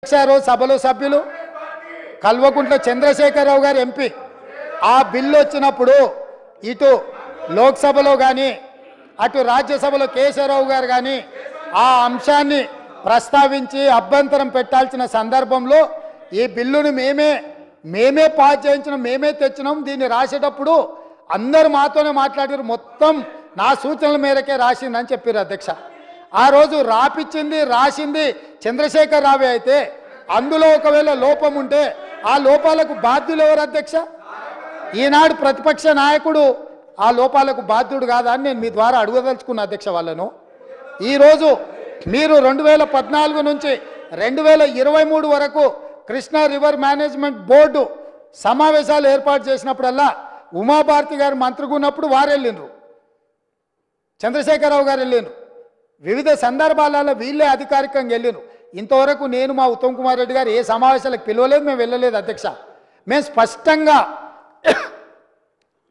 సభలో సభ్యులు కల్వకుంట్ల చంద్రశేఖరరావు గారు ఎంపీ ఆ బిల్లు వచ్చినప్పుడు ఇటు లోక్సభలో కానీ అటు రాజ్యసభలో కేశవరావు గారు కానీ ఆ అంశాన్ని ప్రస్తావించి అభ్యంతరం పెట్టాల్సిన సందర్భంలో ఈ బిల్లును మేమే పాస్ చేయించినాం, మేమే తెచ్చినాం. దీన్ని రాసేటప్పుడు అందరూ మాతోనే మాట్లాడారు, మొత్తం నా సూచనల మేరకే రాసిందని చెప్పారు అధ్యక్ష. ఆ రోజు రాసింది చంద్రశేఖర్ రావే అయితే అందులో ఒకవేళ లోపం ఉంటే ఆ లోపాలకు బాధ్యులు ఎవరు అధ్యక్ష? ఈనాడు ప్రతిపక్ష నాయకుడు ఆ లోపాలకు బాధ్యుడు కాదా అని నేను మీ ద్వారా అడుగదలుచుకున్న అధ్యక్ష వాళ్ళను. ఈరోజు మీరు 2014 నుంచి 2023 వరకు కృష్ణా రివర్ మేనేజ్మెంట్ బోర్డు సమావేశాలు ఏర్పాటు చేసినప్పుడల్లా ఉమాభారతి గారు మంత్రిగా ఉన్నప్పుడు వారు వెళ్ళిండ్రు, చంద్రశేఖరరావు గారు వెళ్ళిండ్రు, వివిధ సందర్భాలలో వీళ్ళే అధికారికంగా వెళ్ళిండ్రు. ఇంతవరకు నేను మా ఉత్తమ్ కుమార్ రెడ్డి గారు ఏ సమావేశాలకు పిలవలేదు, మేము వెళ్ళలేదు అధ్యక్ష. మేము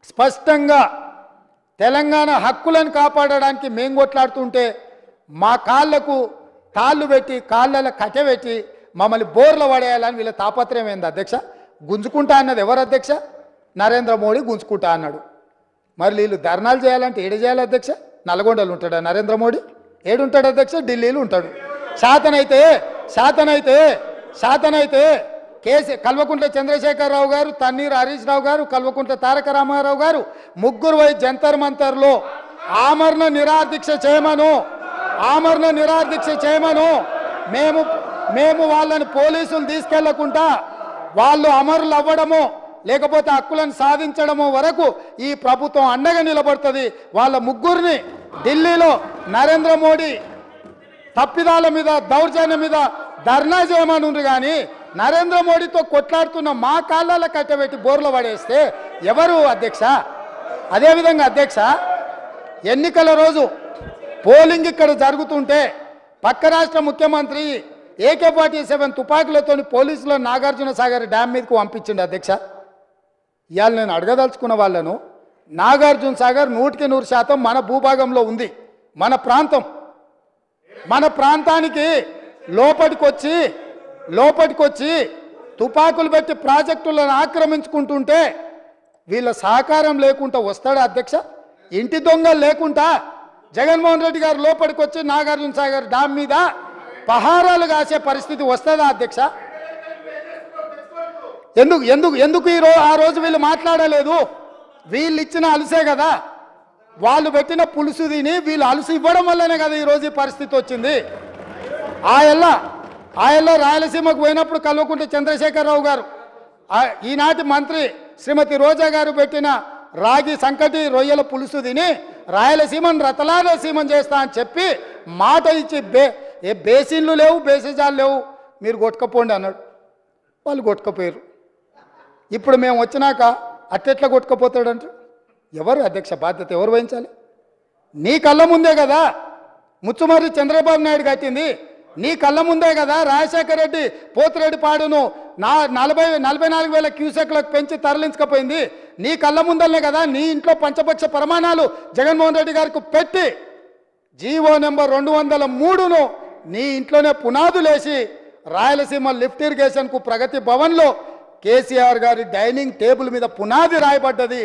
స్పష్టంగా తెలంగాణ హక్కులను కాపాడడానికి మేము కొట్లాడుతుంటే మా కాళ్ళకు తాళ్ళు పెట్టి కాళ్ళలో కట్టెబెట్టి మమ్మల్ని బోర్ల పడేయాలని వీళ్ళ తాపత్రయం ఏంది అధ్యక్ష? గుంజుకుంటా అన్నది ఎవరు అధ్యక్ష? నరేంద్ర మోడీ గుంజుకుంటా అన్నాడు. మరి వీళ్ళు ధర్నాలు చేయాలంటే ఏడు చేయాలి అధ్యక్ష? నల్గొండలు ఉంటాడా నరేంద్ర మోడీ? ఏడుంటాడు అధ్యక్ష? ఢిల్లీలో ఉంటాడు. శాతనైతే కల్వకుంట్ల చంద్రశేఖరరావు గారు, తన్నీరు హరీష్ రావు గారు, కల్వకుంట్ల తారక రామారావు గారు ముగ్గురు పోయి జంతర్ మంతర్లో ఆమరణ నిరాదీక్ష చేయమను. మేము వాళ్ళని పోలీసులు తీసుకెళ్లకుండా వాళ్ళు అమరులు అవ్వడమో లేకపోతే హక్కులను సాధించడమో వరకు ఈ ప్రభుత్వం అండగా నిలబడుతుంది. వాళ్ళ ముగ్గురిని ఢిల్లీలో నరేంద్ర మోడీ తప్పిదాల మీద దౌర్జన్యం మీద ధర్నా చేయమనుండ్రు కానీ నరేంద్ర మోడీతో కొట్లాడుతున్న మా కాళ్ళ కట్టబెట్టి బోర్లు పడేస్తే ఎవరు అధ్యక్ష? అదేవిధంగా అధ్యక్ష, ఎన్నికల రోజు పోలింగ్ ఇక్కడ జరుగుతుంటే పక్క రాష్ట్ర ముఖ్యమంత్రి AK-47 తుపాకులతో పోలీసులు నాగార్జున సాగర్ డ్యామ్ మీదకు పంపించిండు అధ్యక్ష. ఇవాళ నేను అడగదలుచుకున్న వాళ్ళను, నాగార్జున సాగర్ 100% మన భూభాగంలో ఉంది, మన ప్రాంతానికి లోపటికొచ్చి తుపాకులు పెట్టి ప్రాజెక్టులను ఆక్రమించుకుంటుంటే వీళ్ళ సహకారం లేకుండా వస్తాడా అధ్యక్ష? ఇంటి దొంగలు లేకుండా జగన్మోహన్ రెడ్డి గారు లోపలికి వచ్చి నాగార్జున సాగర్ డ్యామ్ మీద పహారాలు కాసే పరిస్థితి వస్తుందా అధ్యక్ష? ఎందుకు ఆ రోజు వీళ్ళు మాట్లాడలేదు? వీళ్ళు ఇచ్చిన అలుసే కదా, వాళ్ళు పెట్టిన పులుసు తిని వీళ్ళు అలుసు ఇవ్వడం వల్లనే కదా ఈరోజు ఈ పరిస్థితి వచ్చింది. ఆయల్లో రాయలసీమకు పోయినప్పుడు కల్వకుంట్ల చంద్రశేఖరరావు గారు, ఈనాటి మంత్రి శ్రీమతి రోజా గారు పెట్టిన రాగి సంకటి రొయ్యల పులుసు తిని రాయలసీమను రతలాలసీమం చేస్తా అని చెప్పి మాట ఇచ్చి బేసిన్లు లేవు, బేసిజాలు లేవు, మీరు కొట్టుకపోండి అన్నాడు. వాళ్ళు కొట్టుకపోయారు. ఇప్పుడు మేము వచ్చినాక అట్టెట్లా కొట్టుకపోతాడంట? ఎవరు అధ్యక్ష బాధ్యత ఎవరు వహించాలి? నీ కళ్ళ ముందే కదా ముచ్చుమర్రి చంద్రబాబు నాయుడు కట్టింది, నీ కళ్ళ ముందే కదా రాజశేఖర రెడ్డి పోతిరెడ్డిపాడును 44,000 క్యూసెక్లకు పెంచి తరలించకపోయింది, నీ కళ్ళ ముందలనే కదా నీ ఇంట్లో పంచపక్ష ప్రమాణాలు జగన్మోహన్ రెడ్డి గారికి పెట్టి జీవో నెంబర్ 203ను నీ ఇంట్లోనే పునాదులేసి రాయలసీమ లిఫ్ట్ ఇరిగేషన్కు ప్రగతి భవన్లో కేసీఆర్ గారి డైనింగ్ టేబుల్ మీద పునాది రాయబడ్డది.